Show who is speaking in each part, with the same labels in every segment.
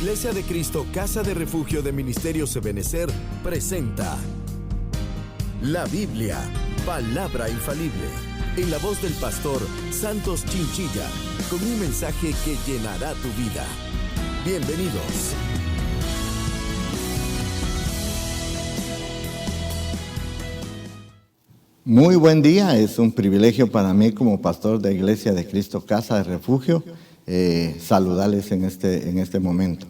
Speaker 1: Iglesia de Cristo, Casa de Refugio de Ministerios Ebenecer, presenta la Biblia, palabra infalible, en la voz del pastor Santos Chinchilla, con un mensaje que llenará tu vida. Bienvenidos.
Speaker 2: Muy buen día, es un privilegio para mí como pastor de Iglesia de Cristo, Casa de Refugio, saludarles en este momento.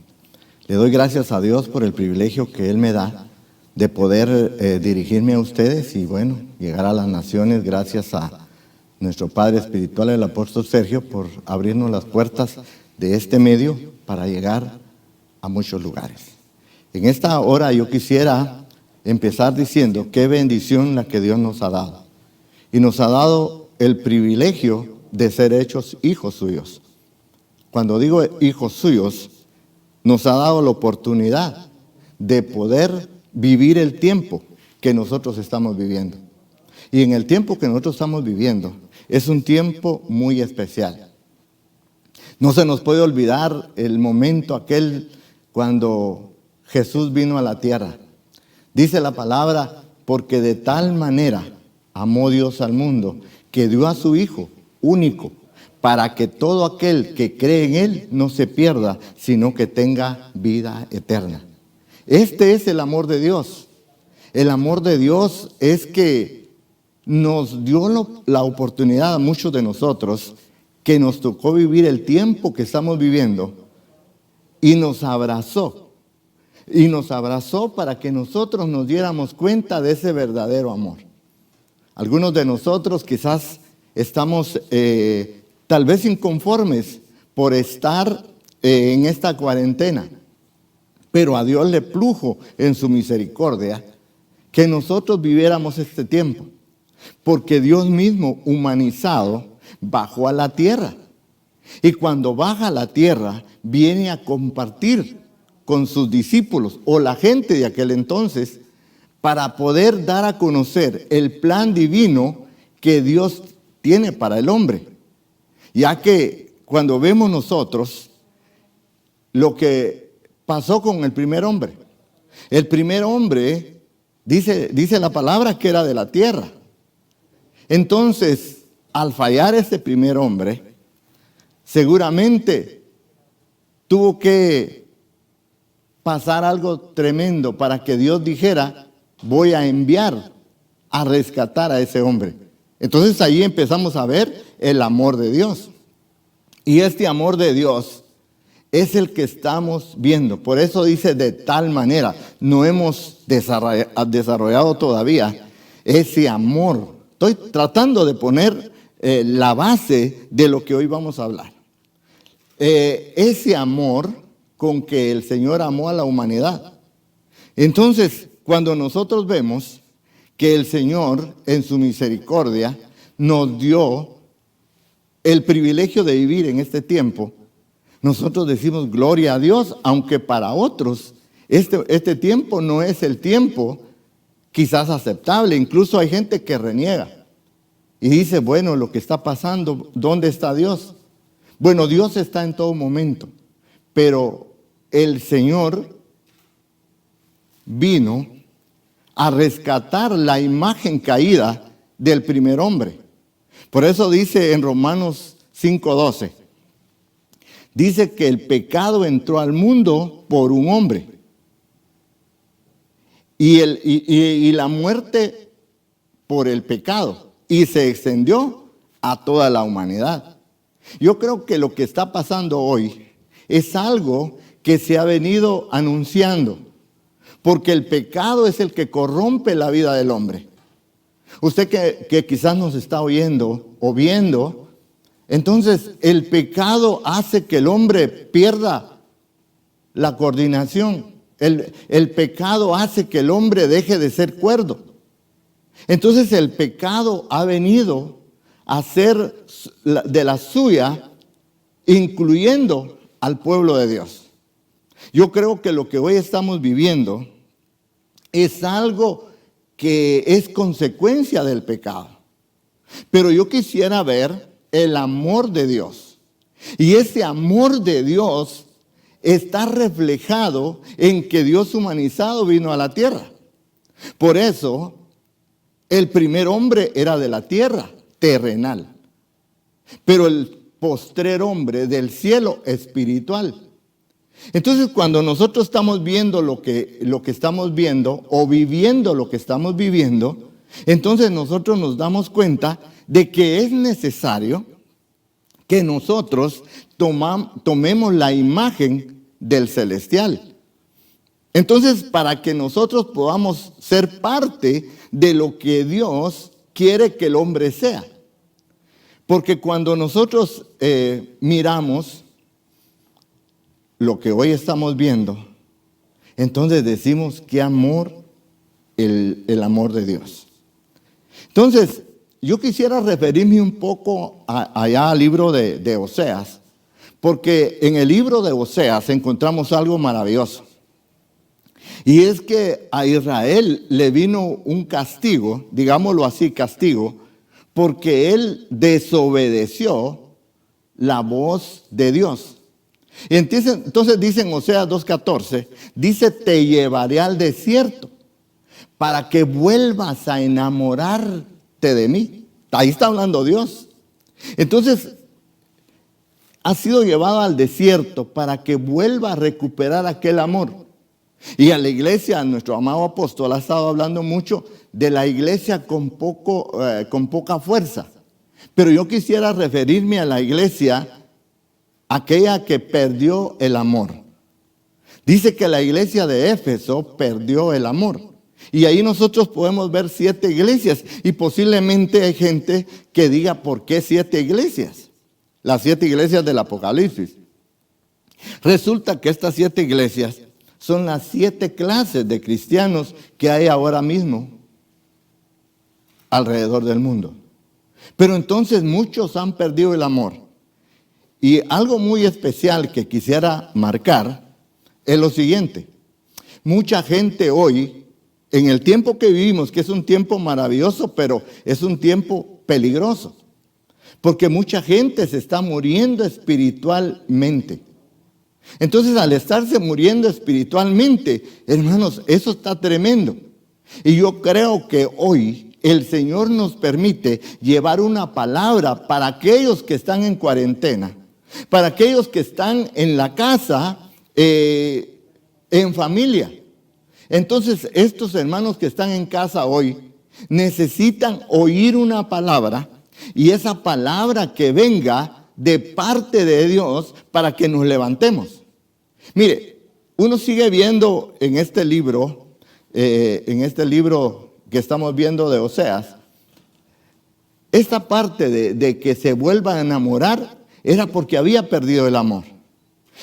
Speaker 2: Le doy gracias a Dios por el privilegio que Él me da de poder dirigirme a ustedes y llegar a las naciones, gracias a nuestro Padre Espiritual, el apóstol Sergio, por abrirnos las puertas de este medio para llegar a muchos lugares. En esta hora yo quisiera empezar diciendo qué bendición la que Dios nos ha dado. Y nos ha dado el privilegio de ser hechos hijos suyos. Cuando digo hijos suyos, nos ha dado la oportunidad de poder vivir el tiempo que nosotros estamos viviendo. Y en el tiempo que nosotros estamos viviendo, es un tiempo muy especial. No se nos puede olvidar el momento aquel cuando Jesús vino a la tierra. Dice la palabra, porque de tal manera amó Dios al mundo, que dio a su Hijo único, para que todo aquel que cree en Él no se pierda, sino que tenga vida eterna. Este es el amor de Dios. El amor de Dios es que nos dio la oportunidad a muchos de nosotros, que nos tocó vivir el tiempo que estamos viviendo, y nos abrazó. Y nos abrazó para que nosotros nos diéramos cuenta de ese verdadero amor. Algunos de nosotros quizás estamos tal vez inconformes por estar en esta cuarentena, pero a Dios le plujo en su misericordia que nosotros viviéramos este tiempo, porque Dios mismo, humanizado, bajó a la tierra. Y cuando baja a la tierra, viene a compartir con sus discípulos o la gente de aquel entonces, para poder dar a conocer el plan divino que Dios tiene para el hombre. Ya que cuando vemos nosotros lo que pasó con el primer hombre. El primer hombre, dice la palabra que era de la tierra. Entonces, al fallar este primer hombre, seguramente tuvo que pasar algo tremendo para que Dios dijera, voy a enviar a rescatar a ese hombre. Entonces ahí empezamos a ver el amor de Dios. Y este amor de Dios es el que estamos viendo. Por eso dice de tal manera. No hemos desarrollado todavía ese amor. Estoy tratando de poner la base de lo que hoy vamos a hablar. Ese amor con que el Señor amó a la humanidad. Entonces, cuando nosotros vemos que el Señor, en su misericordia, nos dio el privilegio de vivir en este tiempo, nosotros decimos gloria a Dios, aunque para otros este tiempo no es el tiempo quizás aceptable. Incluso hay gente que reniega y dice, lo que está pasando, ¿dónde está Dios? Dios está en todo momento, pero el Señor vino a rescatar la imagen caída del primer hombre. Por eso dice en Romanos 5:12, dice que el pecado entró al mundo por un hombre y la muerte por el pecado, y se extendió a toda la humanidad. Yo creo que lo que está pasando hoy es algo que se ha venido anunciando, porque el pecado es el que corrompe la vida del hombre. Usted que quizás nos está oyendo o viendo, entonces el pecado hace que el hombre pierda la coordinación. El pecado hace que el hombre deje de ser cuerdo. Entonces el pecado ha venido a ser de la suya, incluyendo al pueblo de Dios. Yo creo que lo que hoy estamos viviendo es algo que es consecuencia del pecado. Pero yo quisiera ver el amor de Dios. Y ese amor de Dios está reflejado en que Dios humanizado vino a la tierra. Por eso, el primer hombre era de la tierra, terrenal. Pero el postrer hombre del cielo, espiritual. Entonces, cuando nosotros estamos viendo lo que estamos viendo o viviendo lo que estamos viviendo, entonces nosotros nos damos cuenta de que es necesario que nosotros tomemos la imagen del celestial. Entonces, para que nosotros podamos ser parte de lo que Dios quiere que el hombre sea. Porque cuando nosotros miramos lo que hoy estamos viendo, entonces decimos qué amor, el amor de Dios. Entonces, yo quisiera referirme un poco allá al libro de Oseas, porque en el libro de Oseas encontramos algo maravilloso. Y es que a Israel le vino un castigo, digámoslo así, castigo, porque él desobedeció la voz de Dios. Entonces dice en Oseas 2:14, dice, te llevaré al desierto para que vuelvas a enamorarte de mí. Ahí está hablando Dios. Entonces, ha sido llevado al desierto para que vuelva a recuperar aquel amor. Y a la iglesia, nuestro amado apóstol ha estado hablando mucho de la iglesia con poca fuerza. Pero yo quisiera referirme a la iglesia, aquella que perdió el amor. Dice que la iglesia de Éfeso perdió el amor. Y ahí nosotros podemos ver 7 iglesias. Y posiblemente hay gente que diga, ¿por qué 7 iglesias? Las 7 iglesias del Apocalipsis. Resulta que estas 7 iglesias son las 7 clases de cristianos que hay ahora mismo alrededor del mundo. Pero entonces muchos han perdido el amor. Y algo muy especial que quisiera marcar es lo siguiente. Mucha gente hoy, en el tiempo que vivimos, que es un tiempo maravilloso, pero es un tiempo peligroso. Porque mucha gente se está muriendo espiritualmente. Entonces, al estarse muriendo espiritualmente, hermanos, eso está tremendo. Y yo creo que hoy el Señor nos permite llevar una palabra para aquellos que están en cuarentena, para aquellos que están en la casa, en familia. Entonces, estos hermanos que están en casa hoy necesitan oír una palabra, y esa palabra que venga de parte de Dios para que nos levantemos. Mire, uno sigue viendo en este libro que estamos viendo de Oseas, esta parte de que se vuelva a enamorar era porque había perdido el amor.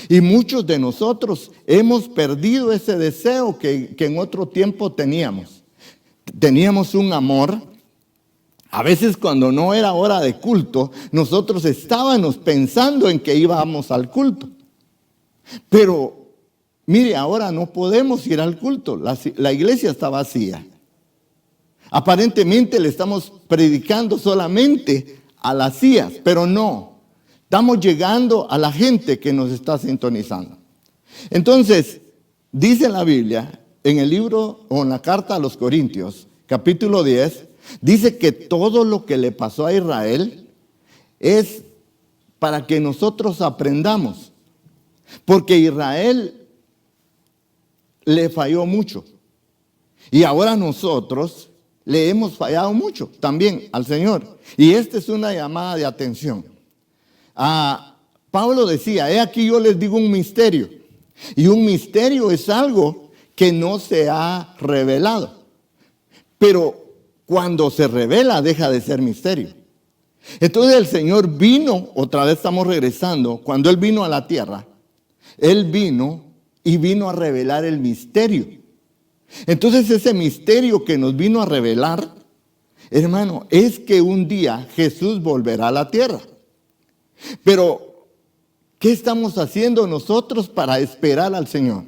Speaker 2: Y muchos de nosotros hemos perdido ese deseo que en otro tiempo teníamos. Teníamos un amor. A veces cuando no era hora de culto, nosotros estábamos pensando en que íbamos al culto. Pero, mire, ahora no podemos ir al culto. La iglesia está vacía. Aparentemente le estamos predicando solamente a las sillas, pero no. Estamos llegando a la gente que nos está sintonizando. Entonces, dice la Biblia, en el libro o en la carta a los Corintios, capítulo 10, dice que todo lo que le pasó a Israel es para que nosotros aprendamos. Porque Israel le falló mucho. Y ahora nosotros le hemos fallado mucho también al Señor. Y esta es una llamada de atención. Pablo decía, he aquí yo les digo un misterio. Y un misterio es algo que no se ha revelado. Pero cuando se revela deja de ser misterio. Entonces el Señor vino, otra vez estamos regresando, cuando Él vino a la tierra, Él vino y vino a revelar el misterio. Entonces ese misterio que nos vino a revelar, hermano, es que un día Jesús volverá a la tierra. Pero, ¿qué estamos haciendo nosotros para esperar al Señor?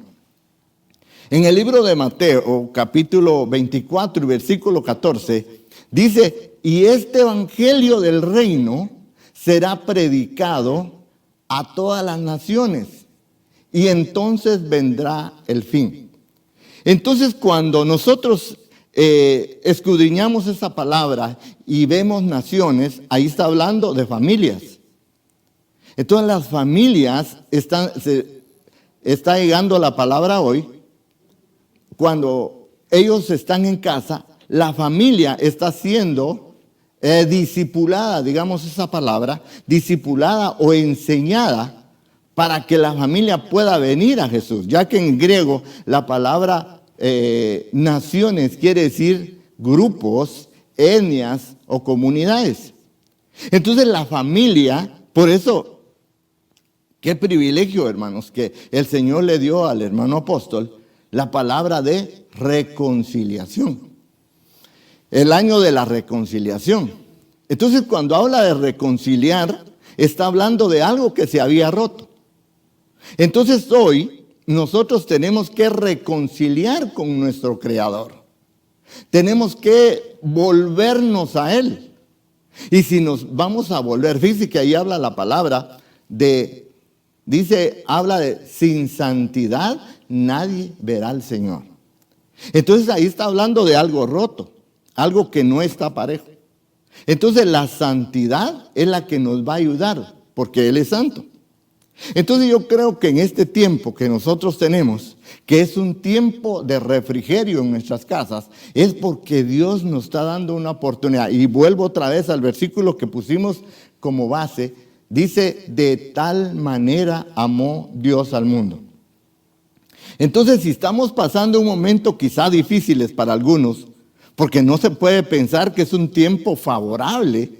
Speaker 2: En el libro de Mateo, capítulo 24 y versículo 14, dice, y este evangelio del reino será predicado a todas las naciones, y entonces vendrá el fin. Entonces, cuando nosotros escudriñamos esa palabra y vemos naciones, ahí está hablando de familias. Entonces, las familias está llegando la palabra hoy. Cuando ellos están en casa, la familia está siendo discipulada, digamos esa palabra, discipulada o enseñada para que la familia pueda venir a Jesús, ya que en griego la palabra naciones quiere decir grupos, etnias o comunidades. Entonces la familia, por eso, qué privilegio, hermanos, que el Señor le dio al hermano apóstol la palabra de reconciliación. El año de la reconciliación. Entonces, cuando habla de reconciliar, está hablando de algo que se había roto. Entonces, hoy nosotros tenemos que reconciliar con nuestro Creador. Tenemos que volvernos a Él. Y si nos vamos a volver, fíjense que ahí habla la palabra habla de sin santidad nadie verá al Señor. Entonces ahí está hablando de algo roto, algo que no está parejo. Entonces la santidad es la que nos va a ayudar, porque Él es santo. Entonces yo creo que en este tiempo que nosotros tenemos, que es un tiempo de refrigerio en nuestras casas, es porque Dios nos está dando una oportunidad. Y vuelvo otra vez al versículo que pusimos como base. Dice, de tal manera amó Dios al mundo. Entonces, si estamos pasando un momento quizá difíciles para algunos, porque no se puede pensar que es un tiempo favorable,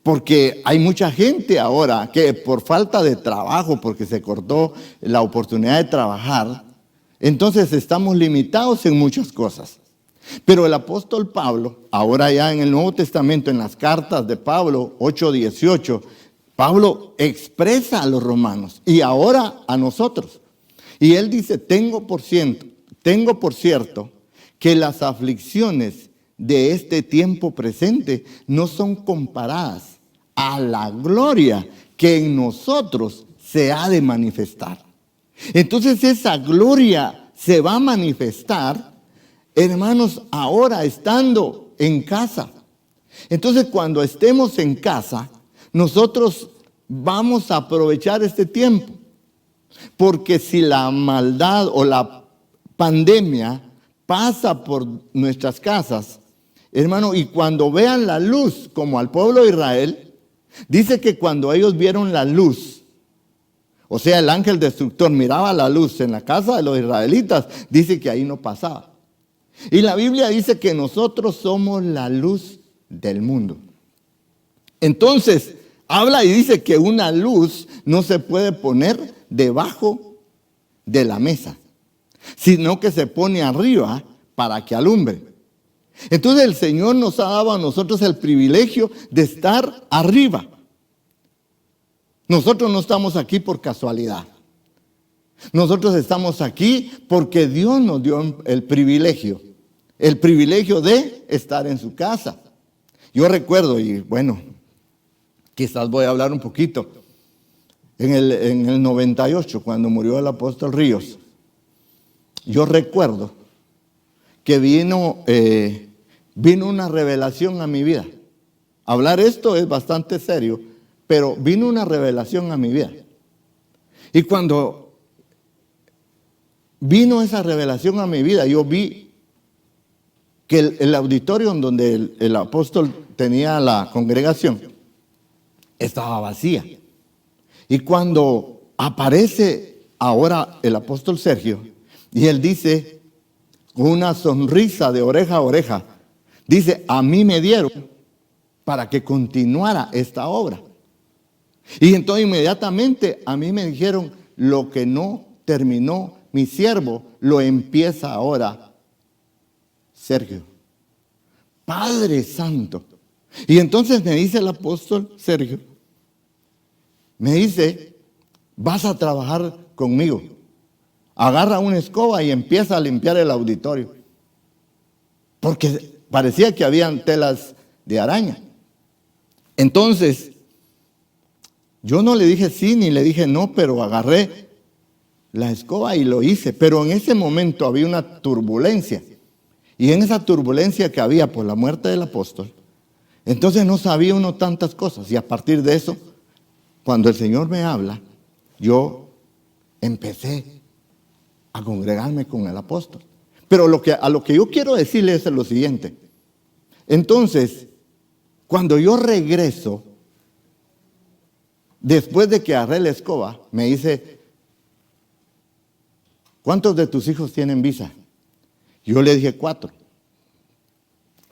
Speaker 2: porque hay mucha gente ahora que por falta de trabajo, porque se cortó la oportunidad de trabajar, entonces estamos limitados en muchas cosas. Pero el apóstol Pablo, ahora ya en el Nuevo Testamento, en las cartas de Pablo 8:18, Pablo expresa a los romanos y ahora a nosotros. Y él dice, tengo por cierto que las aflicciones de este tiempo presente no son comparadas a la gloria que en nosotros se ha de manifestar. Entonces esa gloria se va a manifestar, hermanos, ahora estando en casa. Entonces cuando estemos en casa, nosotros vamos a aprovechar este tiempo. Porque si la maldad o la pandemia pasa por nuestras casas, hermano, y cuando vean la luz, como al pueblo de Israel, dice que cuando ellos vieron la luz, o sea, el ángel destructor miraba la luz en la casa de los israelitas, dice que ahí no pasaba. Y la Biblia dice que nosotros somos la luz del mundo. Entonces, habla y dice que una luz no se puede poner debajo de la mesa, sino que se pone arriba para que alumbre. Entonces el Señor nos ha dado a nosotros el privilegio de estar arriba. Nosotros no estamos aquí por casualidad. Nosotros estamos aquí porque Dios nos dio el privilegio de estar en su casa. Yo recuerdo, y bueno, quizás voy a hablar un poquito. En el 98, cuando murió el apóstol Ríos, yo recuerdo que vino una revelación a mi vida. Hablar esto es bastante serio, pero vino una revelación a mi vida. Y cuando vino esa revelación a mi vida, yo vi que el auditorio en donde el apóstol tenía la congregación estaba vacía. Y cuando aparece ahora el apóstol Sergio, y él dice, con una sonrisa de oreja a oreja, dice, a mí me dieron para que continuara esta obra. Y entonces inmediatamente a mí me dijeron, lo que no terminó mi siervo, lo empieza ahora Sergio. Padre Santo. Y entonces me dice el apóstol Sergio, me dice, vas a trabajar conmigo. Agarra una escoba y empieza a limpiar el auditorio. Porque parecía que habían telas de araña. Entonces, yo no le dije sí ni le dije no, pero agarré la escoba y lo hice, pero en ese momento había una turbulencia. Y en esa turbulencia que había por la muerte del apóstol, entonces no sabía uno tantas cosas. Y a partir de eso, cuando el Señor me habla, yo empecé a congregarme con el apóstol. Pero a lo que yo quiero decirles es lo siguiente. Entonces, cuando yo regreso, después de que agarré la escoba, me dice, ¿cuántos de tus hijos tienen visa? Yo le dije 4.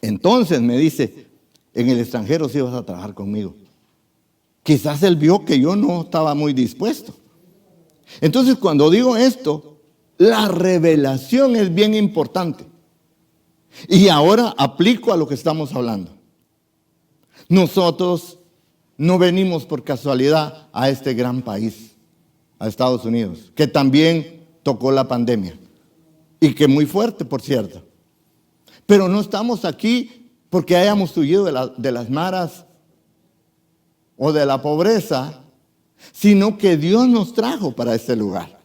Speaker 2: Entonces me dice, en el extranjero sí vas a trabajar conmigo. Quizás él vio que yo no estaba muy dispuesto. Entonces cuando digo esto, la revelación es bien importante. Y ahora aplico a lo que estamos hablando. Nosotros no venimos por casualidad a este gran país, a Estados Unidos, que también tocó la pandemia. Y que muy fuerte, por cierto. Pero no estamos aquí porque hayamos huido de las maras o de la pobreza, sino que Dios nos trajo para este lugar.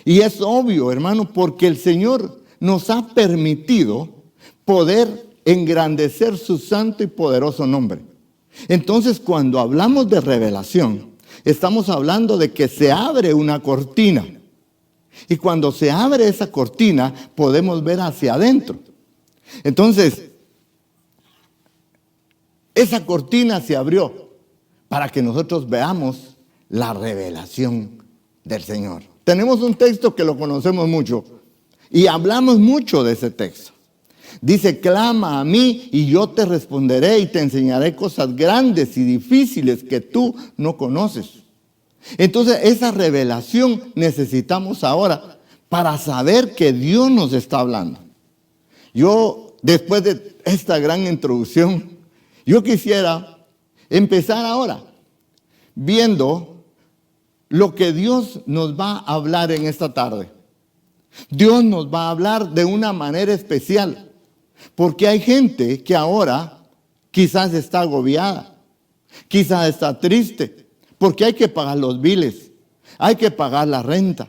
Speaker 2: Y es obvio, hermano, porque el Señor nos ha permitido poder engrandecer su santo y poderoso nombre. Entonces, cuando hablamos de revelación, estamos hablando de que se abre una cortina. Y cuando se abre esa cortina, podemos ver hacia adentro. Entonces, esa cortina se abrió para que nosotros veamos la revelación del Señor. Tenemos un texto que lo conocemos mucho y hablamos mucho de ese texto. Dice, clama a mí y yo te responderé y te enseñaré cosas grandes y difíciles que tú no conoces. Entonces, esa revelación necesitamos ahora para saber que Dios nos está hablando. Yo, después de esta gran introducción, yo quisiera empezar ahora viendo lo que Dios nos va a hablar en esta tarde. Dios nos va a hablar de una manera especial, porque hay gente que ahora quizás está agobiada, quizás está triste, porque hay que pagar los biles, hay que pagar la renta,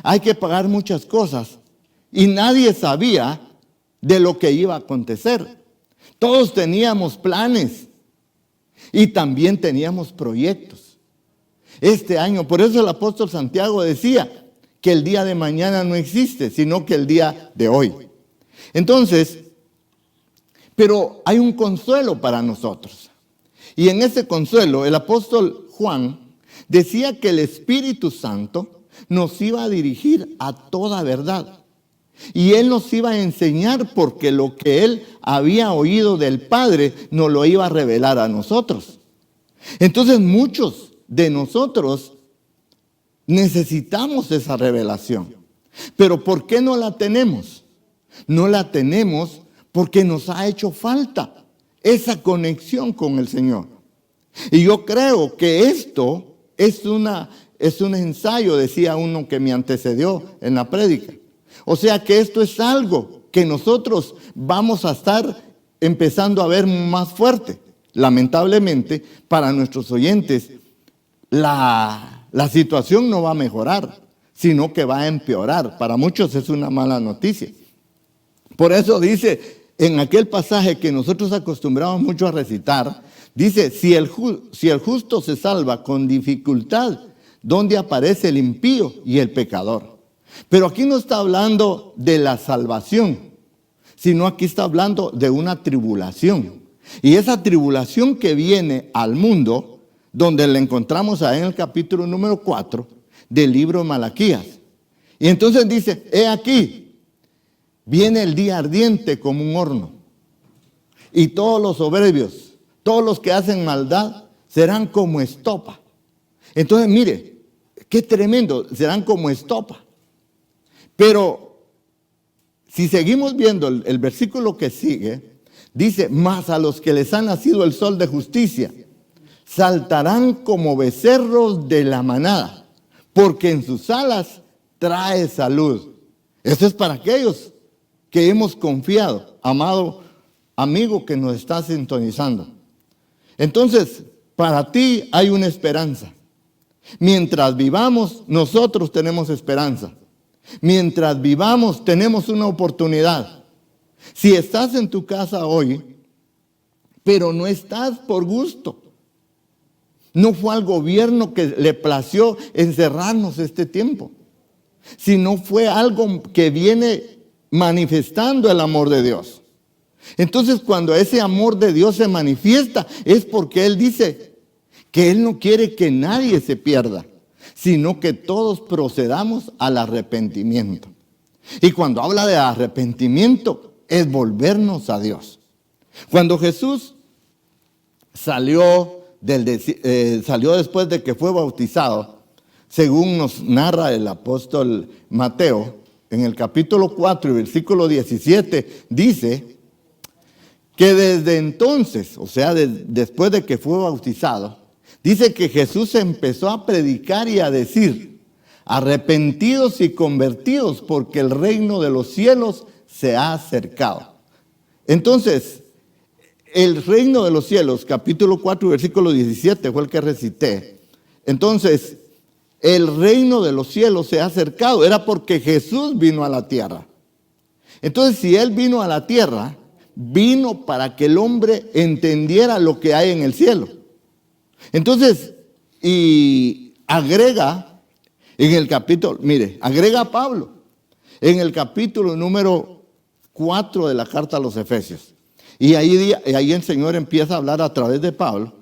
Speaker 2: hay que pagar muchas cosas. Y nadie sabía de lo que iba a acontecer. Todos teníamos planes y también teníamos proyectos. Este año, por eso el apóstol Santiago decía que el día de mañana no existe, sino que el día de hoy. Entonces, pero hay un consuelo para nosotros. Y en ese consuelo, el apóstol Juan decía que el Espíritu Santo nos iba a dirigir a toda verdad. Y Él nos iba a enseñar porque lo que Él había oído del Padre nos lo iba a revelar a nosotros. Entonces muchos de nosotros necesitamos esa revelación. Pero ¿por qué no la tenemos? No la tenemos porque nos ha hecho falta esa conexión con el Señor. Y yo creo que esto es un ensayo, decía uno que me antecedió en la prédica. O sea que esto es algo que nosotros vamos a estar empezando a ver más fuerte. Lamentablemente, para nuestros oyentes, la situación no va a mejorar, sino que va a empeorar. Para muchos es una mala noticia. Por eso dice en aquel pasaje que nosotros acostumbramos mucho a recitar, dice, si el justo se salva con dificultad, ¿dónde aparece el impío y el pecador? Pero aquí no está hablando de la salvación, sino aquí está hablando de una tribulación. Y esa tribulación que viene al mundo, donde la encontramos ahí en el capítulo número 4 del libro de Malaquías. Y entonces dice, he aquí, viene el día ardiente como un horno. Y todos los soberbios, todos los que hacen maldad, serán como estopa. Entonces mire, qué tremendo, serán como estopa. Pero si seguimos viendo el versículo que sigue, dice, mas a los que les ha nacido el sol de justicia, saltarán como becerros de la manada, porque en sus alas trae salud. Esto es para aquellos que hemos confiado, amado amigo que nos está sintonizando. Entonces, para ti hay una esperanza. Mientras vivamos, nosotros tenemos esperanza. Mientras vivamos, tenemos una oportunidad. Si estás en tu casa hoy, pero no estás por gusto, no fue al gobierno que le plació encerrarnos este tiempo, sino fue algo que viene manifestando el amor de Dios. Entonces, cuando ese amor de Dios se manifiesta, es porque Él dice que Él no quiere que nadie se pierda, sino que todos procedamos al arrepentimiento. Y cuando habla de arrepentimiento, es volvernos a Dios. Cuando Jesús salió después de que fue bautizado, según nos narra el apóstol Mateo, en el capítulo 4 y versículo 17, dice que desde entonces, o sea, después de que fue bautizado, dice que Jesús empezó a predicar y a decir: arrepentidos y convertidos, porque el reino de los cielos se ha acercado. Entonces, el reino de los cielos, capítulo 4, versículo 17, fue el que recité. Entonces, el reino de los cielos se ha acercado. Era porque Jesús vino a la tierra. Entonces, si Él vino a la tierra, vino para que el hombre entendiera lo que hay en el cielo. Entonces, y agrega en el capítulo, agrega a Pablo en el capítulo número 4 de la carta a los Efesios. Y ahí el Señor empieza a hablar a través de Pablo.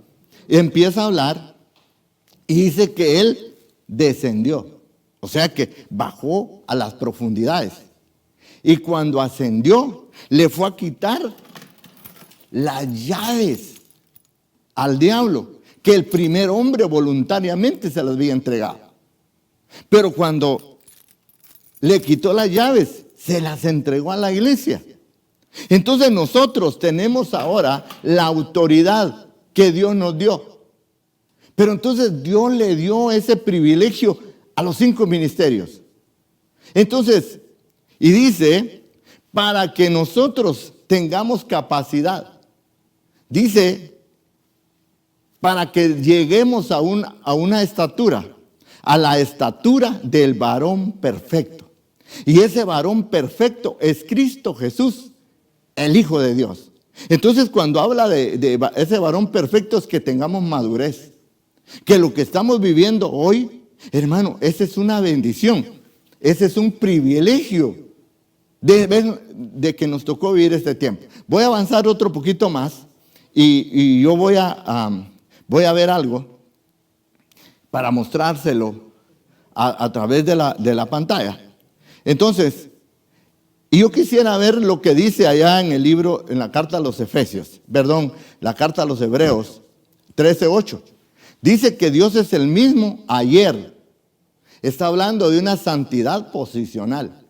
Speaker 2: Y empieza a hablar y dice que Él descendió. O sea que bajó a las profundidades. Y cuando ascendió, le fue a quitar las llaves al diablo, que el primer hombre voluntariamente se las había entregado. Pero cuando le quitó las llaves, se las entregó a la iglesia. Entonces nosotros tenemos ahora la autoridad que Dios nos dio. Pero entonces Dios le dio ese privilegio a los 5 ministerios. Entonces, y dice, para que nosotros tengamos capacidad, dice, para que lleguemos a una estatura, a la estatura del varón perfecto. Y ese varón perfecto es Cristo Jesús, el Hijo de Dios. Entonces, cuando habla de ese varón perfecto, es que tengamos madurez. Que lo que estamos viviendo hoy, hermano, esa es una bendición. Ese es un privilegio de que nos tocó vivir este tiempo. Voy a avanzar otro poquito más y yo voy a ver algo para mostrárselo a través de la pantalla. Entonces, y yo quisiera ver lo que dice allá en el libro, en la carta a los Efesios, la carta a los Hebreos 13:8. Dice que Dios es el mismo ayer. Está hablando de una santidad posicional.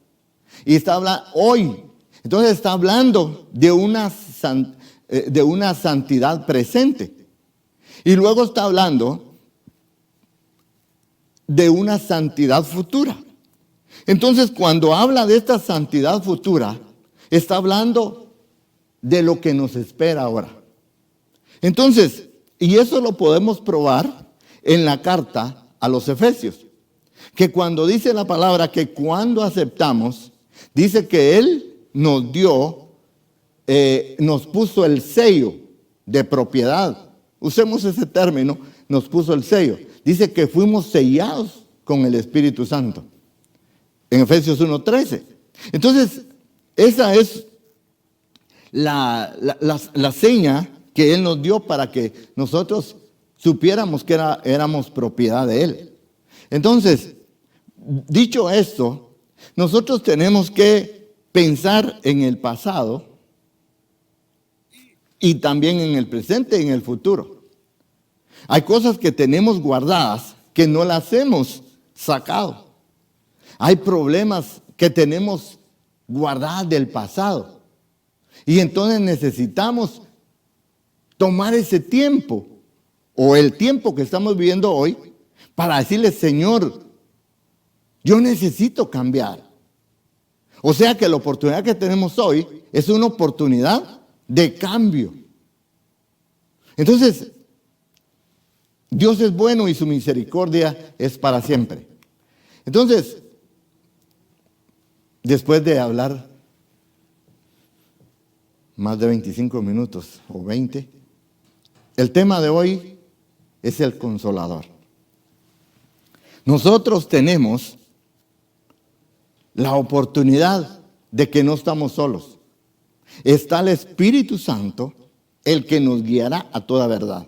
Speaker 2: Y está hablando hoy. Entonces está hablando de una santidad presente. Y luego está hablando de una santidad futura. Entonces, cuando habla de esta santidad futura, está hablando de lo que nos espera ahora. Entonces, y eso lo podemos probar en la carta a los Efesios, que cuando dice la palabra que cuando aceptamos, dice que Él nos dio, nos puso el sello de propiedad. Usemos ese término, nos puso el sello. Dice que fuimos sellados con el Espíritu Santo. En Efesios 1:13. Entonces, esa es la seña que Él nos dio para que nosotros supiéramos que éramos propiedad de Él. Entonces, dicho esto, nosotros tenemos que pensar en el pasado y también en el presente y en el futuro. Hay cosas que tenemos guardadas que no las hemos sacado. Hay problemas que tenemos guardadas del pasado. Y entonces necesitamos tomar ese tiempo o el tiempo que estamos viviendo hoy para decirle: Señor, yo necesito cambiar. O sea que la oportunidad que tenemos hoy es una oportunidad de cambio. Entonces, Dios es bueno y su misericordia es para siempre. Entonces, después de hablar más de 25 minutos o 20, el tema de hoy es el Consolador. Nosotros tenemos la oportunidad de que no estamos solos. Está el Espíritu Santo, el que nos guiará a toda verdad.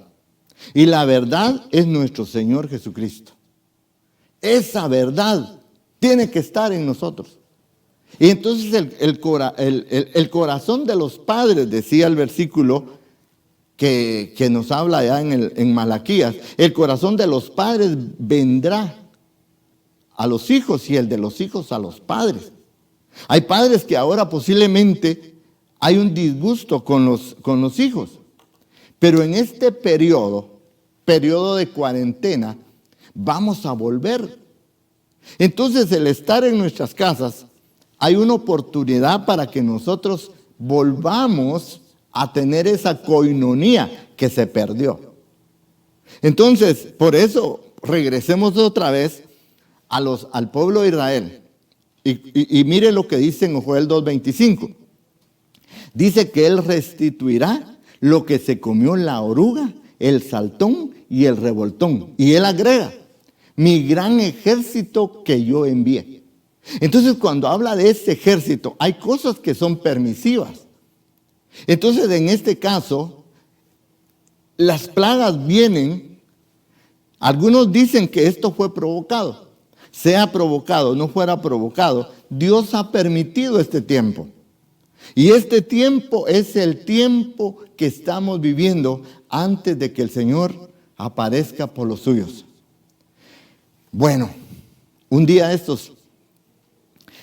Speaker 2: Y la verdad es nuestro Señor Jesucristo. Esa verdad tiene que estar en nosotros. Y entonces el corazón de los padres, decía el versículo que nos habla ya en Malaquías, el corazón de los padres vendrá a los hijos y el de los hijos a los padres. Hay padres que ahora posiblemente hay un disgusto con los hijos, pero en este periodo de cuarentena, vamos a volver. Entonces, el estar en nuestras casas, hay una oportunidad para que nosotros volvamos a tener esa coinonía que se perdió. Entonces, por eso, regresemos otra vez al pueblo de Israel. Y mire lo que dice en Joel 2:25. Dice que Él restituirá lo que se comió la oruga, el saltón y el revoltón. Y Él agrega, mi gran ejército que yo envié. Entonces, cuando habla de ese ejército, hay cosas que son permisivas. Entonces, en este caso, las plagas vienen. Algunos dicen que esto fue provocado. Sea provocado, no fuera provocado, Dios ha permitido este tiempo. Y este tiempo es el tiempo que estamos viviendo antes de que el Señor aparezca por los suyos. Bueno, un día de estos,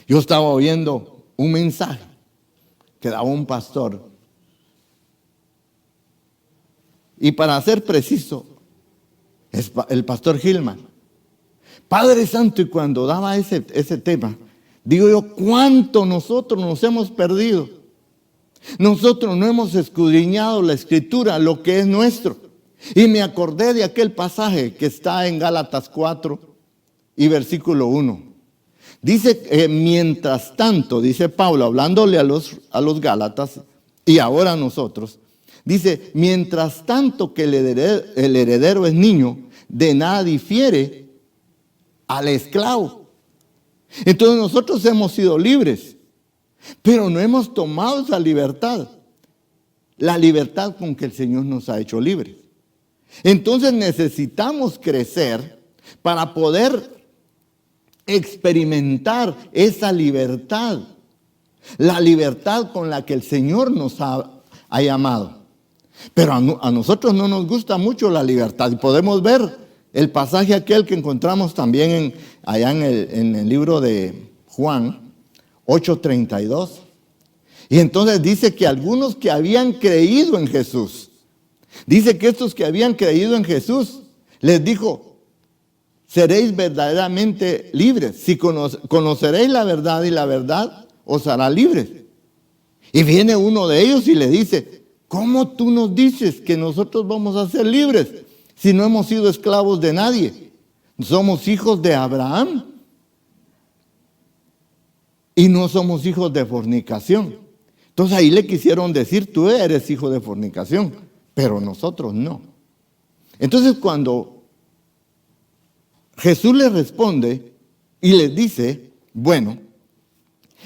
Speaker 2: yo estaba oyendo un mensaje que daba un pastor. Y para ser preciso, es el pastor Gilman. Padre Santo, y cuando daba ese tema, digo yo, ¿cuánto nosotros nos hemos perdido? Nosotros no hemos escudriñado la Escritura, lo que es nuestro. Y me acordé de aquel pasaje que está en Gálatas 4 y versículo 1. Dice, mientras tanto, dice Pablo, hablándole a los Gálatas y ahora a nosotros, dice, mientras tanto que el heredero es niño, de nada difiere al esclavo. Entonces nosotros hemos sido libres, pero no hemos tomado esa libertad, la libertad con que el Señor nos ha hecho libres. Entonces necesitamos crecer para poder experimentar esa libertad, la libertad con la que el Señor nos ha llamado. Pero a nosotros no nos gusta mucho la libertad, y podemos ver el pasaje aquel que encontramos también allá en el libro de Juan 8:32. Y entonces dice que algunos que habían creído en Jesús, dice que estos que habían creído en Jesús, les dijo, seréis verdaderamente libres. Si conoceréis la verdad y la verdad os hará libres. Y viene uno de ellos y le dice, ¿cómo tú nos dices que nosotros vamos a ser libres si no hemos sido esclavos de nadie? Somos hijos de Abraham y no somos hijos de fornicación. Entonces ahí le quisieron decir, tú eres hijo de fornicación, pero nosotros no. Entonces cuando Jesús les responde y les dice, bueno,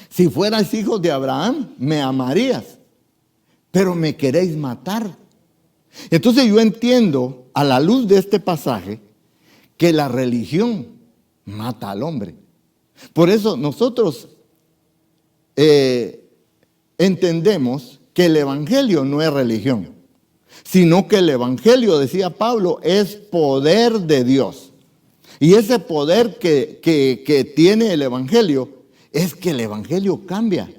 Speaker 2: si fueras hijos de Abraham, me amarías, pero me queréis matar. Entonces yo entiendo, a la luz de este pasaje, que la religión mata al hombre. Por eso nosotros entendemos que el evangelio no es religión, sino que el evangelio, decía Pablo, es poder de Dios. Y ese poder que tiene el evangelio es que el evangelio cambia.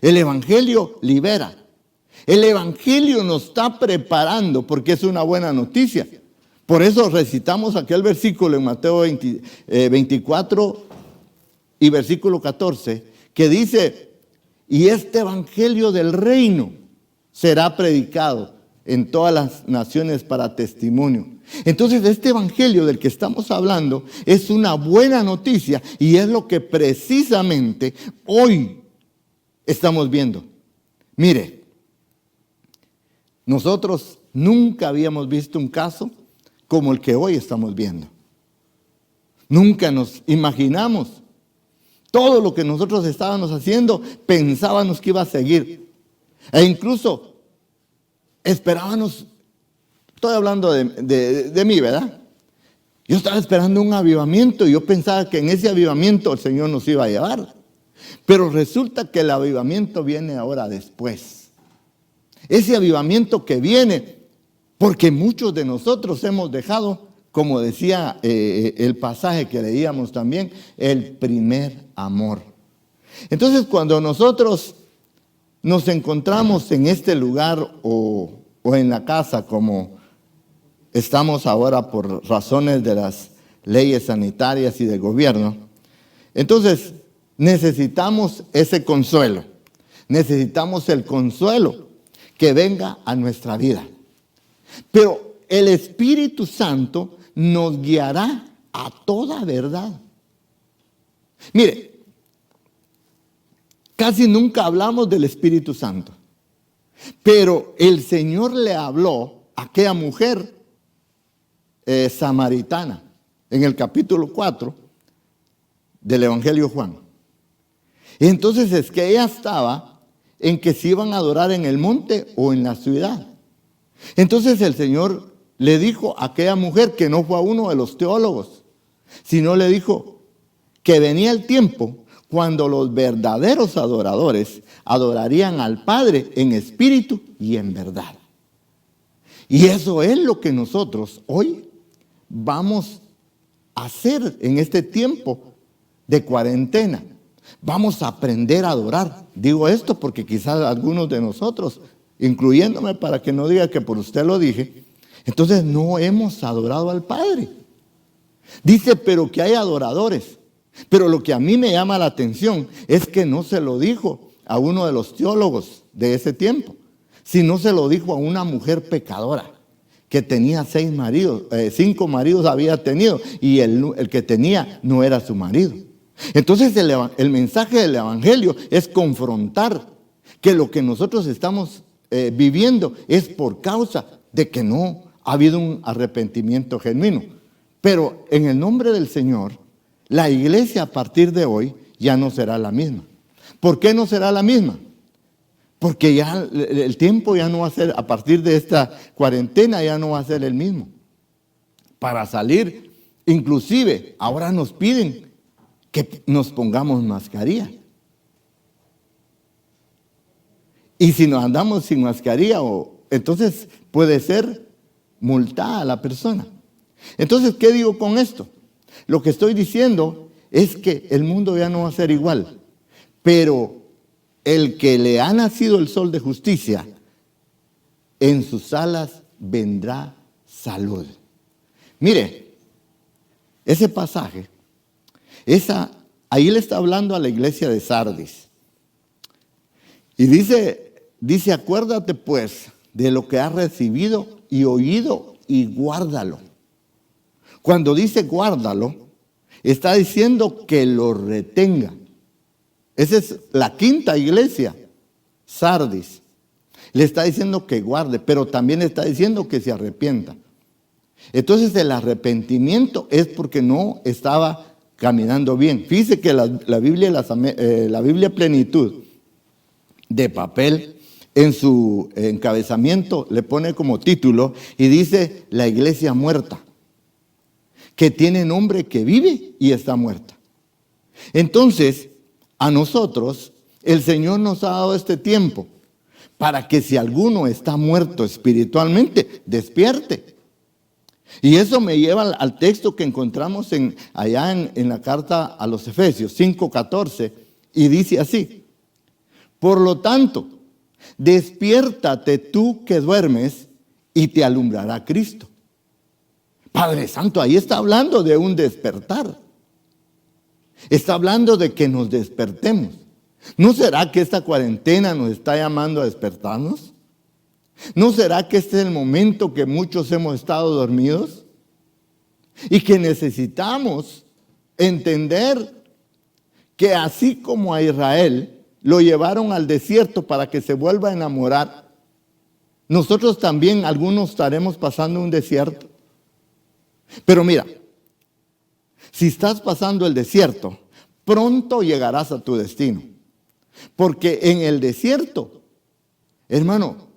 Speaker 2: El evangelio libera. El evangelio nos está preparando porque es una buena noticia. Por eso recitamos aquel versículo en Mateo 24 y versículo 14, que dice, y este evangelio del reino será predicado en todas las naciones para testimonio. Entonces, este evangelio del que estamos hablando es una buena noticia y es lo que precisamente hoy estamos viendo. Mire, nosotros nunca habíamos visto un caso como el que hoy estamos viendo. Nunca nos imaginamos. Todo lo que nosotros estábamos haciendo, pensábamos que iba a seguir. E incluso esperábamos, estoy hablando de mí, ¿verdad? Yo estaba esperando un avivamiento y yo pensaba que en ese avivamiento el Señor nos iba a llevar. Pero resulta que el avivamiento viene ahora después. Ese avivamiento que viene, porque muchos de nosotros hemos dejado, como decía el pasaje que leíamos también, el primer amor. Entonces, cuando nosotros nos encontramos en este lugar o en la casa, como estamos ahora por razones de las leyes sanitarias y de gobierno, entonces necesitamos ese consuelo. Necesitamos el consuelo que venga a nuestra vida. Pero el Espíritu Santo nos guiará a toda verdad. Mire, casi nunca hablamos del Espíritu Santo, pero el Señor le habló a aquella mujer samaritana en el capítulo 4 del Evangelio de Juan. Y entonces es que ella estaba en que se iban a adorar en el monte o en la ciudad. Entonces el Señor le dijo a aquella mujer, que no fue a uno de los teólogos, sino le dijo que venía el tiempo cuando los verdaderos adoradores adorarían al Padre en espíritu y en verdad. Y eso es lo que nosotros hoy vamos a hacer en este tiempo de cuarentena. Vamos a aprender a adorar. Digo esto porque quizás algunos de nosotros, incluyéndome para que no diga que por usted lo dije, entonces no hemos adorado al Padre. Dice, pero que hay adoradores. Pero lo que a mí me llama la atención es que no se lo dijo a uno de los teólogos de ese tiempo, sino se lo dijo a una mujer pecadora que tenía 6 maridos, 5 maridos había tenido y el que tenía no era su marido. Entonces el mensaje del Evangelio es confrontar que lo que nosotros estamos viviendo es por causa de que no ha habido un arrepentimiento genuino. Pero en el nombre del Señor, la iglesia a partir de hoy ya no será la misma. ¿Por qué no será la misma? Porque ya el tiempo ya no va a ser, a partir de esta cuarentena ya no va a ser el mismo. Para salir, inclusive, ahora nos piden que nos pongamos mascarilla. Y si nos andamos sin mascarilla, entonces puede ser multada a la persona. Entonces, ¿qué digo con esto? Lo que estoy diciendo es que el mundo ya no va a ser igual, pero el que le ha nacido el sol de justicia, en sus alas vendrá salud. Mire, ese pasaje, ahí le está hablando a la iglesia de Sardis. Y dice, acuérdate pues de lo que has recibido y oído y guárdalo. Cuando dice guárdalo, está diciendo que lo retenga. Esa es la quinta iglesia, Sardis. Le está diciendo que guarde, pero también le está diciendo que se arrepienta. Entonces el arrepentimiento es porque no estaba caminando bien. Fíjese que la Biblia Plenitud de papel, en su encabezamiento le pone como título y dice la iglesia muerta, que tiene nombre que vive y está muerta. Entonces, a nosotros, el Señor nos ha dado este tiempo para que si alguno está muerto espiritualmente, despierte. Y eso me lleva al texto que encontramos allá en la carta a los Efesios 5:14, y dice así: por lo tanto, despiértate tú que duermes y te alumbrará Cristo. Padre Santo, ahí está hablando de un despertar. Está hablando de que nos despertemos. ¿No será que esta cuarentena nos está llamando a despertarnos? ¿No será que este es el momento que muchos hemos estado dormidos? Y que necesitamos entender que así como a Israel lo llevaron al desierto para que se vuelva a enamorar, nosotros también algunos estaremos pasando un desierto. Pero mira, si estás pasando el desierto, pronto llegarás a tu destino. Porque en el desierto, hermano,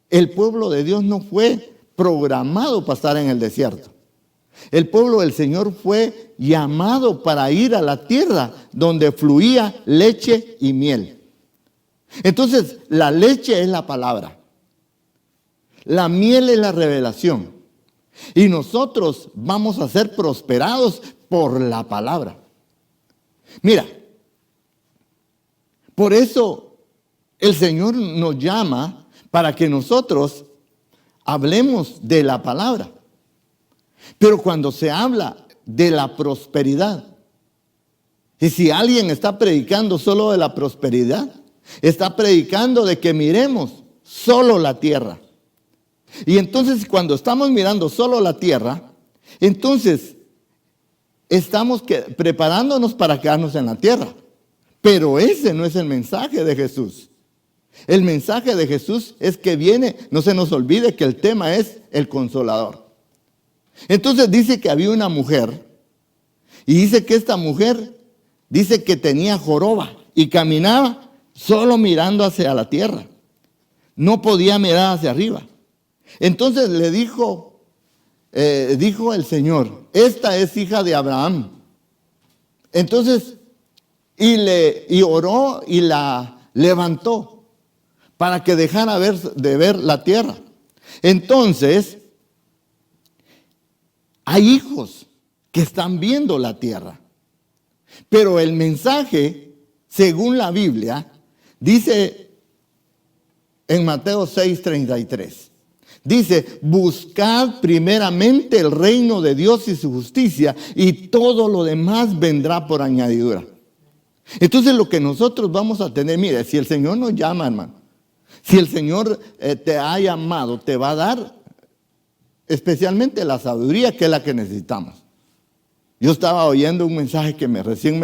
Speaker 2: el pueblo de Dios no fue programado para estar en el desierto. El pueblo del Señor fue llamado para ir a la tierra donde fluía leche y miel. Entonces, la leche es la palabra. La miel es la revelación. Y nosotros vamos a ser prosperados por la palabra. Mira, por eso el Señor nos llama para que nosotros hablemos de la palabra. Pero cuando se habla de la prosperidad, y si alguien está predicando solo de la prosperidad, está predicando de que miremos solo la tierra. Y entonces cuando estamos mirando solo la tierra, entonces estamos preparándonos para quedarnos en la tierra. Pero ese no es el mensaje de Jesús. El mensaje de Jesús es que viene, no se nos olvide que el tema es el Consolador. Entonces dice que había una mujer, y dice que esta mujer, dice que tenía joroba y caminaba solo mirando hacia la tierra. No podía mirar hacia arriba. Entonces le dijo el Señor, esta es hija de Abraham. Entonces, y oró y la levantó para que dejara de ver la tierra. Entonces, hay hijos que están viendo la tierra. Pero el mensaje, según la Biblia, dice en Mateo 6:33. Dice, buscad primeramente el reino de Dios y su justicia, y todo lo demás vendrá por añadidura. Entonces lo que nosotros vamos a tener, mire, si el Señor nos llama, hermano, si el Señor te ha llamado, te va a dar especialmente la sabiduría, que es la que necesitamos. Yo estaba oyendo un mensaje que recién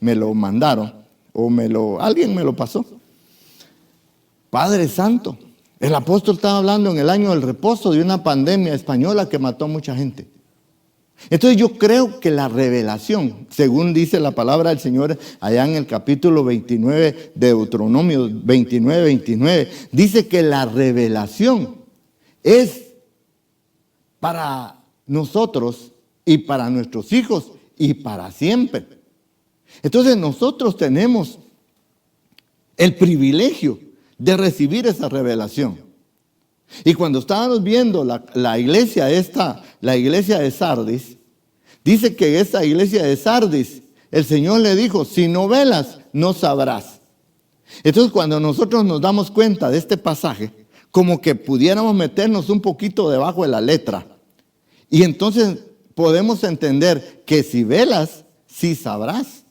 Speaker 2: me lo mandaron, alguien me lo pasó. Padre Santo, el apóstol estaba hablando en el año del reposo de una pandemia española que mató a mucha gente. Entonces yo creo que la revelación, según dice la palabra del Señor allá en el capítulo 29 de Deuteronomio 29, dice que la revelación es para nosotros y para nuestros hijos y para siempre. Entonces nosotros tenemos el privilegio de recibir esa revelación. Y cuando estábamos viendo la iglesia de Sardis, dice que esta iglesia de Sardis, el Señor le dijo, si no velas, no sabrás. Entonces cuando nosotros nos damos cuenta de este pasaje, como que pudiéramos meternos un poquito debajo de la letra. Y entonces podemos entender que si velas, sí sabrás.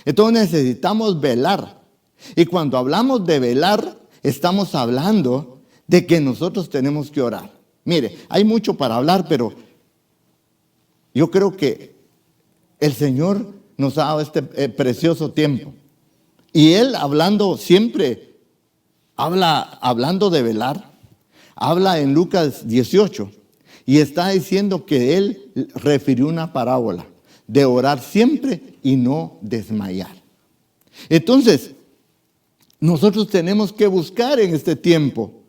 Speaker 2: Entonces necesitamos velar. Y cuando hablamos de velar, estamos hablando de que nosotros tenemos que orar. Mire, hay mucho para hablar, pero yo creo que el Señor nos ha dado este precioso tiempo. Y Él hablando siempre, hablando de velar, habla en Lucas 18 y está diciendo que Él refirió una parábola de orar siempre y no desmayar. Entonces, nosotros tenemos que buscar en este tiempo.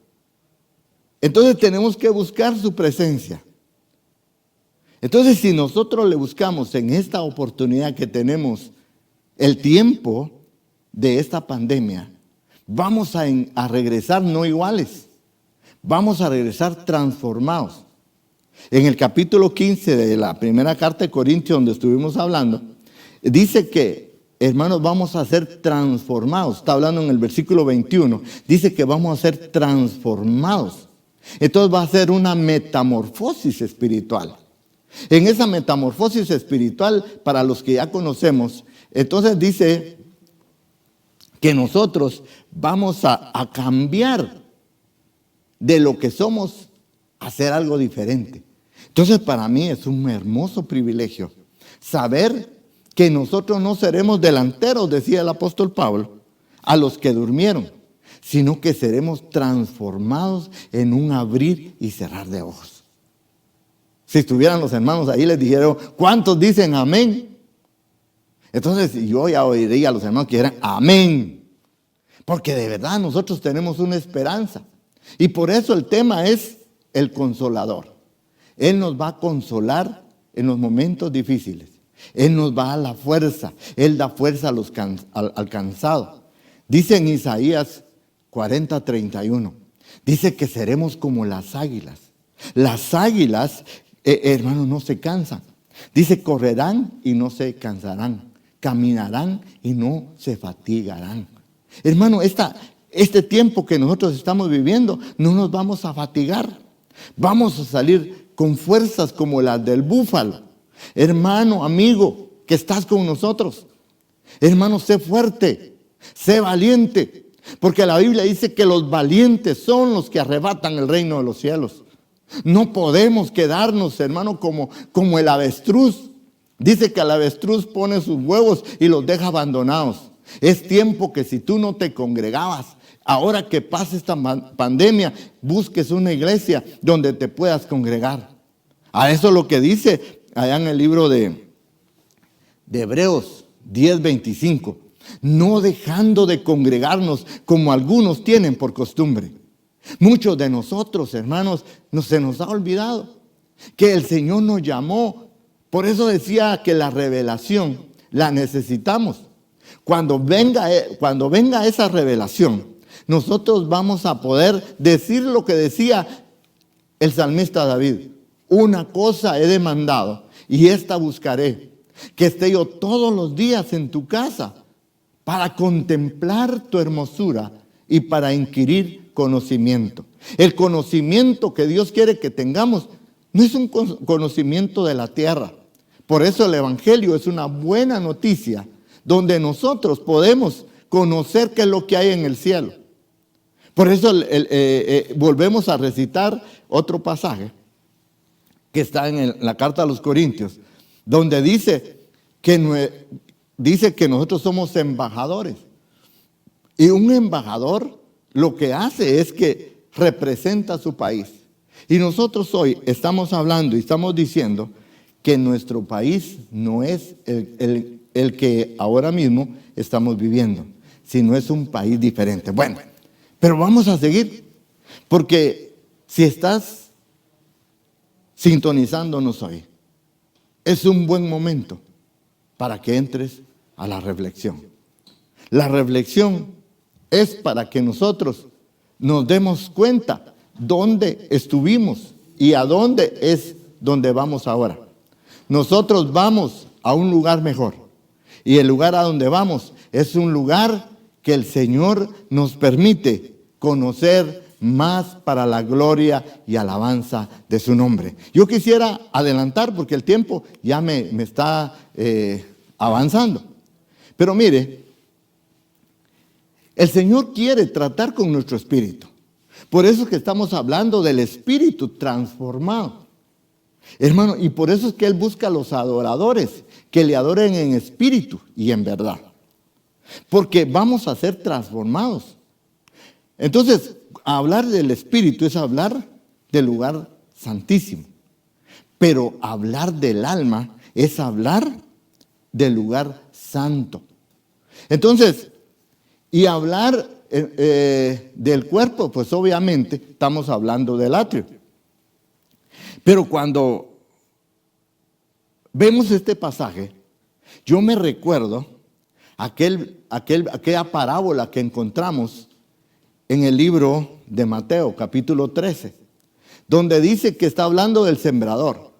Speaker 2: Entonces tenemos que buscar su presencia. Entonces si nosotros le buscamos en esta oportunidad que tenemos, el tiempo de esta pandemia, vamos a regresar no iguales, vamos a regresar transformados. En el capítulo 15 de la primera carta de Corintios, donde estuvimos hablando, dice que, hermanos, vamos a ser transformados. Está hablando en el versículo 21. Dice que vamos a ser transformados. Entonces va a ser una metamorfosis espiritual. En esa metamorfosis espiritual, para los que ya conocemos, entonces dice que nosotros vamos a cambiar de lo que somos, hacer algo diferente. Entonces para mí es un hermoso privilegio saber que nosotros no seremos delanteros, decía el apóstol Pablo, a los que durmieron, sino que seremos transformados en un abrir y cerrar de ojos. Si estuvieran los hermanos ahí, les dijeron, ¿cuántos dicen amén? Entonces yo ya oiría a los hermanos que dijeran amén, porque de verdad nosotros tenemos una esperanza. Y por eso el tema es el consolador. Él nos va a consolar en los momentos difíciles. Él nos va a dar la fuerza. Él da fuerza al cansado. Dice en Isaías 40:31, dice que seremos como las águilas. Las águilas, hermanos, no se cansan. Dice, correrán y no se cansarán. Caminarán y no se fatigarán. Hermano, este tiempo que nosotros estamos viviendo, no nos vamos a fatigar. Vamos a salir con fuerzas como las del búfalo. Hermano, amigo, que estás con nosotros. Hermano, sé fuerte, sé valiente. Porque la Biblia dice que los valientes son los que arrebatan el reino de los cielos. No podemos quedarnos, hermano, como el avestruz. Dice que el avestruz pone sus huevos y los deja abandonados. Es tiempo que si tú no te congregabas, ahora que pase esta pandemia, busques una iglesia donde te puedas congregar. A eso es lo que dice allá en el libro de Hebreos 10:25. No dejando de congregarnos como algunos tienen por costumbre. Muchos de nosotros, hermanos, se nos ha olvidado que el Señor nos llamó. Por eso decía que la revelación la necesitamos. Cuando venga esa revelación, nosotros vamos a poder decir lo que decía el salmista David. Una cosa he demandado y esta buscaré, que esté yo todos los días en tu casa para contemplar tu hermosura y para inquirir conocimiento. El conocimiento que Dios quiere que tengamos no es un conocimiento de la tierra. Por eso el Evangelio es una buena noticia donde nosotros podemos conocer qué es lo que hay en el cielo. Por eso volvemos a recitar otro pasaje que está en la carta a los Corintios, donde dice que nosotros somos embajadores. Y un embajador lo que hace es que representa a su país. Y nosotros hoy estamos hablando y estamos diciendo que nuestro país no es el que ahora mismo estamos viviendo, sino es un país diferente. Bueno, pero vamos a seguir, porque si estás sintonizándonos hoy, es un buen momento para que entres a la reflexión. La reflexión es para que nosotros nos demos cuenta dónde estuvimos y a dónde es donde vamos ahora. Nosotros vamos a un lugar mejor, y el lugar a donde vamos es un lugar que el Señor nos permite conocer más para la gloria y alabanza de su nombre. Yo quisiera adelantar porque el tiempo ya me está avanzando. Pero mire, el Señor quiere tratar con nuestro espíritu. Por eso es que estamos hablando del espíritu transformado. Hermano, y por eso es que Él busca a los adoradores que le adoren en espíritu y en verdad. Porque vamos a ser transformados. Entonces, hablar del espíritu es hablar del lugar santísimo. Pero hablar del alma es hablar del lugar santo. Entonces, y hablar del cuerpo, pues obviamente estamos hablando del atrio. Pero cuando vemos este pasaje, yo me recuerdo aquella parábola que encontramos en el libro de Mateo, capítulo 13, donde dice que está hablando del sembrador.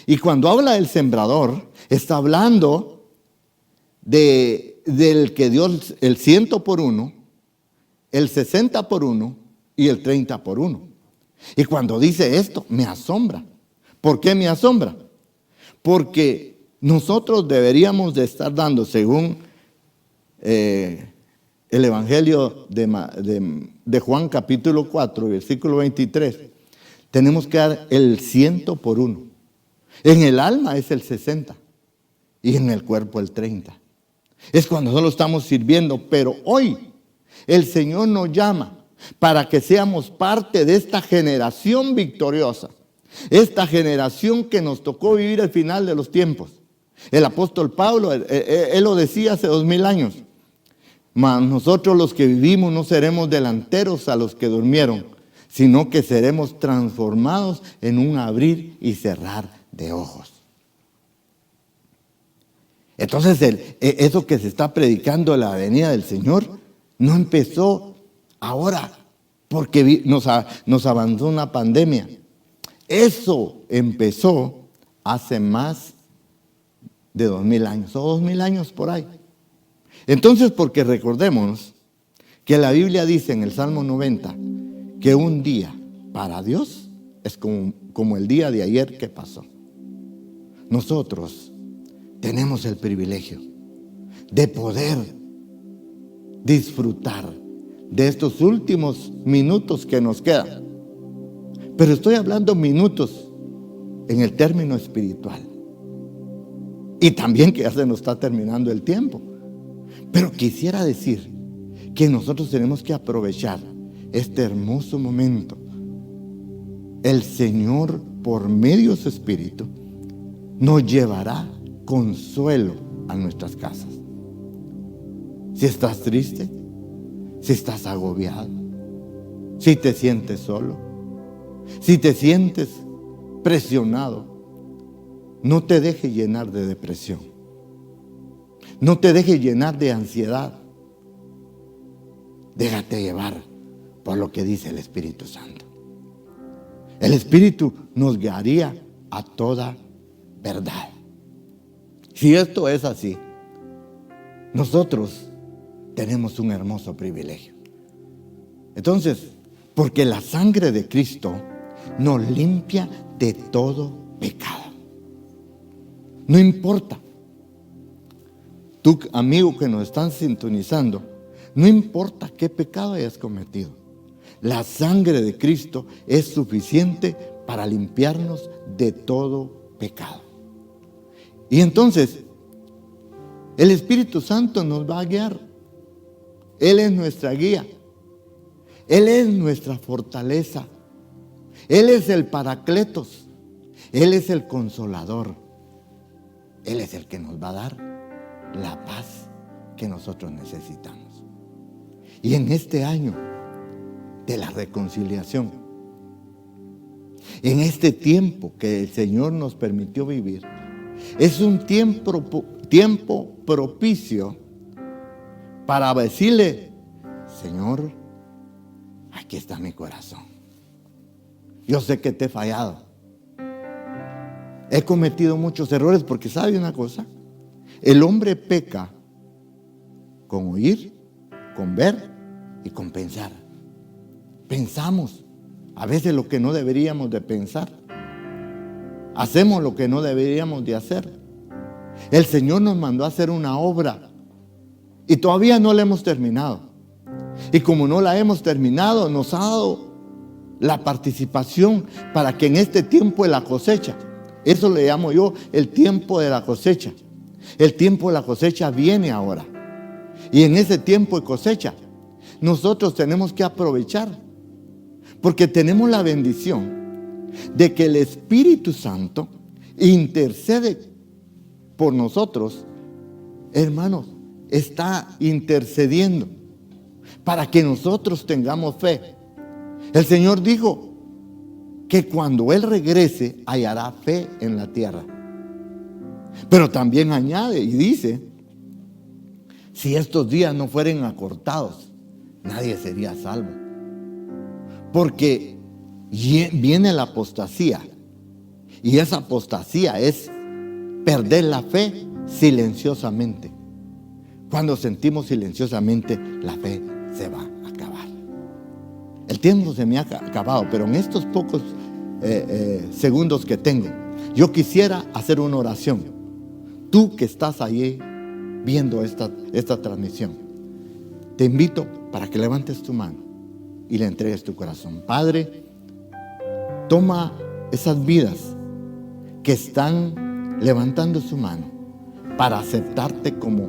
Speaker 2: Y cuando habla del sembrador, está hablando del que dio el 100 por 1, el 60 por 1 y el 30 por 1. Y cuando dice esto, me asombra. ¿Por qué me asombra? Porque nosotros deberíamos de estar dando, según el Evangelio de Juan capítulo 4, versículo 23, tenemos que dar el 100 por 1. En el alma es el 60 y en el cuerpo el 30. Es cuando solo estamos sirviendo, pero hoy el Señor nos llama para que seamos parte de esta generación victoriosa, esta generación que nos tocó vivir al final de los tiempos. El apóstol Pablo, él lo decía hace 2000 años. Mas nosotros los que vivimos no seremos delanteros a los que durmieron, sino que seremos transformados en un abrir y cerrar de ojos. Entonces eso que se está predicando de la venida del Señor no empezó ahora porque nos avanzó una pandemia. Eso empezó hace más de 2000 años, o 2000 años por ahí. Entonces, porque recordemos que la Biblia dice en el Salmo 90 que un día para Dios es como el día de ayer que pasó. Nosotros tenemos el privilegio de poder disfrutar de estos últimos minutos que nos quedan. Pero estoy hablando minutos en el término espiritual. Y también que ya se nos está terminando el tiempo. Pero quisiera decir que nosotros tenemos que aprovechar este hermoso momento. El Señor, por medio de su Espíritu, nos llevará consuelo a nuestras casas. Si estás triste, si estás agobiado, si te sientes solo, si te sientes presionado, no te dejes llenar de depresión. No te dejes llenar de ansiedad. Déjate llevar por lo que dice el Espíritu Santo. El Espíritu nos guiaría a toda verdad. Si esto es así, nosotros tenemos un hermoso privilegio. Entonces, porque la sangre de Cristo nos limpia de todo pecado. No importa, tú amigo que nos están sintonizando, no importa qué pecado hayas cometido, la sangre de Cristo es suficiente para limpiarnos de todo pecado. Y entonces, el Espíritu Santo nos va a guiar. Él es nuestra guía. Él es nuestra fortaleza. Él es el Paracletos. Él es el Consolador. Él es el que nos va a dar la paz que nosotros necesitamos. Y en este año de la reconciliación, en este tiempo que el Señor nos permitió vivir, es un tiempo propicio para decirle: Señor, aquí está mi corazón. Yo sé que te he fallado. He cometido muchos errores, porque ¿sabe una cosa? El hombre peca con oír, con ver y con pensar. Pensamos a veces lo que no deberíamos de pensar. Hacemos lo que no deberíamos de hacer. El Señor nos mandó a hacer una obra y todavía no la hemos terminado. Y como no la hemos terminado, nos ha dado la participación para que en este tiempo de la cosecha, eso le llamo yo el tiempo de la cosecha. El tiempo de la cosecha viene ahora. Y en ese tiempo de cosecha, nosotros tenemos que aprovechar, porque tenemos la bendición de que el Espíritu Santo intercede por nosotros. Hermanos, está intercediendo para que nosotros tengamos fe. El Señor dijo que cuando Él regrese hallará fe en la tierra. Pero también añade y dice: si estos días no fueren acortados, nadie sería salvo. Porque viene la apostasía, y esa apostasía es perder la fe silenciosamente. Cuando sentimos silenciosamente, la fe se va a acabar. El tiempo se me ha acabado, pero en estos pocos segundos que tengo, yo quisiera hacer una oración. Tú que estás ahí viendo esta transmisión, Te invito para que levantes tu mano y le entregues tu corazón. Padre, toma esas vidas que están levantando su mano para aceptarte como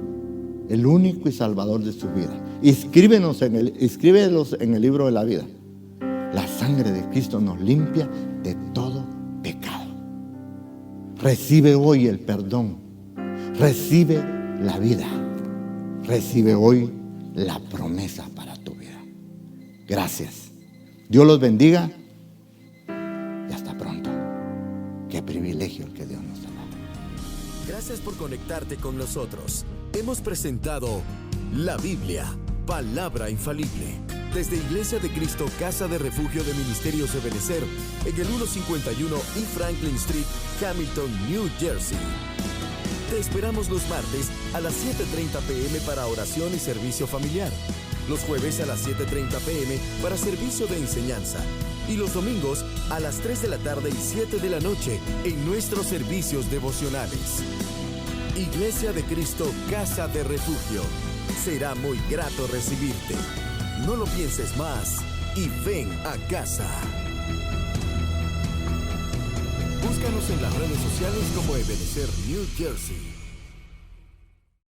Speaker 2: el único y salvador de su vida. Inscríbelos en el libro de la vida. La sangre de Cristo nos limpia de todo pecado. Recibe hoy el perdón. Recibe la vida. Recibe hoy la promesa para tu vida. Gracias. Dios los bendiga y hasta pronto. Qué privilegio el que Dios nos da.
Speaker 1: Gracias por conectarte con nosotros. Hemos presentado la Biblia, palabra infalible, desde Iglesia de Cristo, Casa de Refugio de Ministerios Ebenecer, en el 151 y Franklin Street, Hamilton, New Jersey. Te esperamos los martes a las 7:30 p.m. para oración y servicio familiar, los jueves a las 7:30 p.m. para servicio de enseñanza y los domingos a las 3 de la tarde y 7 de la noche en nuestros servicios devocionales. Iglesia de Cristo, Casa de Refugio. Será muy grato recibirte. No lo pienses más y ven a casa. Búscanos en las redes sociales como Ebenecer New Jersey.